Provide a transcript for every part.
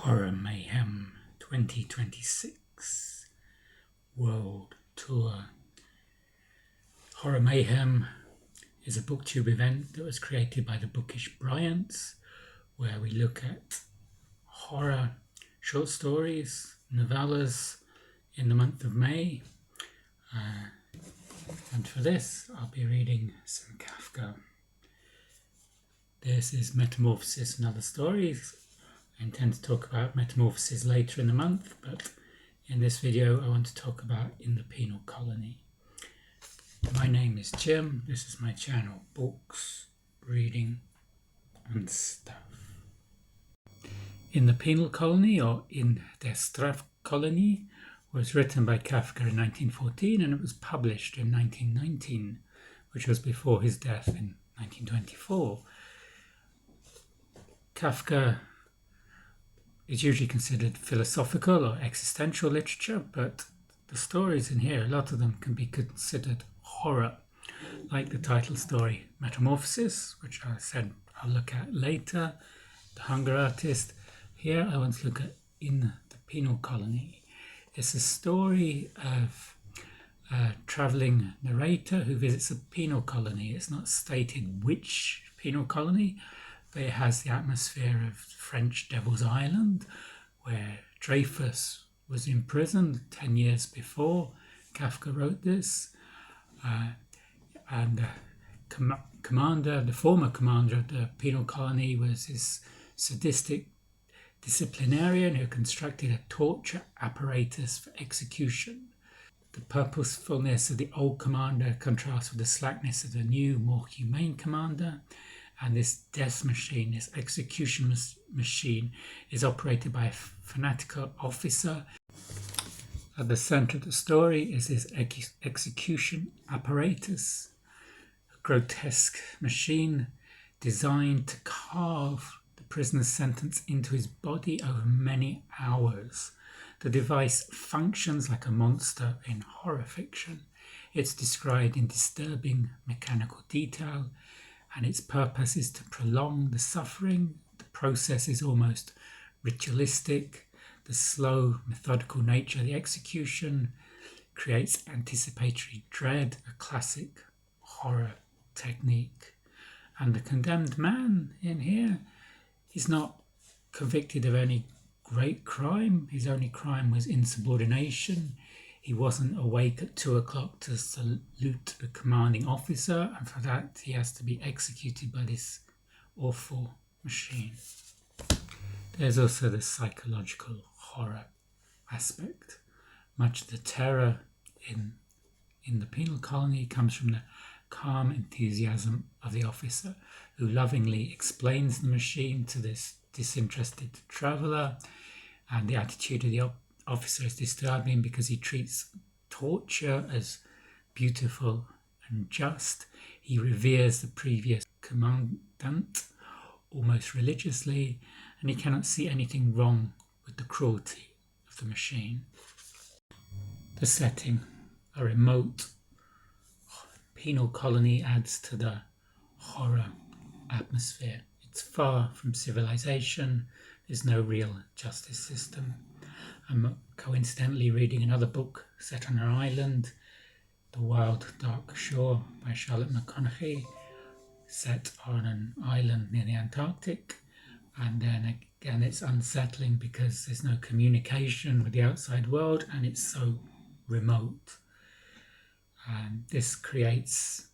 Horror Mayhem 2026 World Tour. Horror Mayhem is a Booktube event that was created by the Bookish Bryants, where we look at horror short stories, novellas in the month of May. And for this, I'll be reading some Kafka. This is Metamorphosis and Other Stories. I intend to talk about Metamorphosis later in the month, but in this video I want to talk about In The Penal Colony. My name is Jim. This is my channel, Books, Reading and Stuff. In the Penal Colony, or In Der Strafkolonie, was written by Kafka in 1914 and it was published in 1919, which was before his death in 1924. Kafka is usually considered philosophical or existential literature, but the stories in here, a lot of them can be considered horror, like the title story Metamorphosis, which I said I'll look at later, The Hunger Artist. Here I want to look at In the Penal Colony. It's a story of a travelling narrator who visits a penal colony. It's not stated which penal colony, but it has the atmosphere of French Devil's Island, where Dreyfus was imprisoned 10 years before Kafka wrote this. And the former commander of the penal colony was his sadistic disciplinarian who constructed a torture apparatus for execution. The purposefulness of the old commander contrasts with the slackness of the new, more humane commander. And this death machine, this execution machine, is operated by a fanatical officer. At the center of the story is this execution apparatus, a grotesque machine designed to carve the prisoner's sentence into his body over many hours. The device functions like a monster in horror fiction. It's described in disturbing mechanical detail, and its purpose is to prolong the suffering. The process is almost ritualistic. The slow, methodical nature of the execution creates anticipatory dread, a classic horror technique. And the condemned man in here is not convicted of any great crime. His only crime was insubordination. He wasn't awake at 2 o'clock to salute the commanding officer, and for that he has to be executed by this awful machine. There's also the psychological horror aspect. Much of the terror in the penal colony comes from the calm enthusiasm of the officer, who lovingly explains the machine to this disinterested traveller, and the attitude of the officer is disturbing because he treats torture as beautiful and just. He reveres the previous commandant almost religiously, and he cannot see anything wrong with the cruelty of the machine. The setting, a remote penal colony, adds to the horror atmosphere. It's far from civilization. There's no real justice system. I'm coincidentally reading another book set on an island, The Wild Dark Shore by McConaghy, set on an island near the Antarctic. And then again, it's unsettling because there's no communication with the outside world and it's so remote. And this creates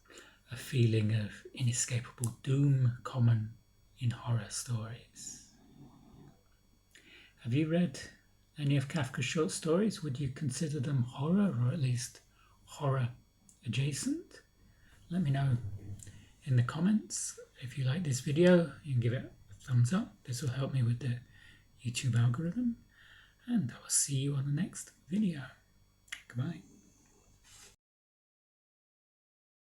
a feeling of inescapable doom common in horror stories. Have you read any of Kafka's short stories? Would you consider them horror, or at least horror adjacent? Let me know in the comments. If you like this video, you can give it a thumbs up. This will help me with the YouTube algorithm. And I will see you on the next video. Goodbye.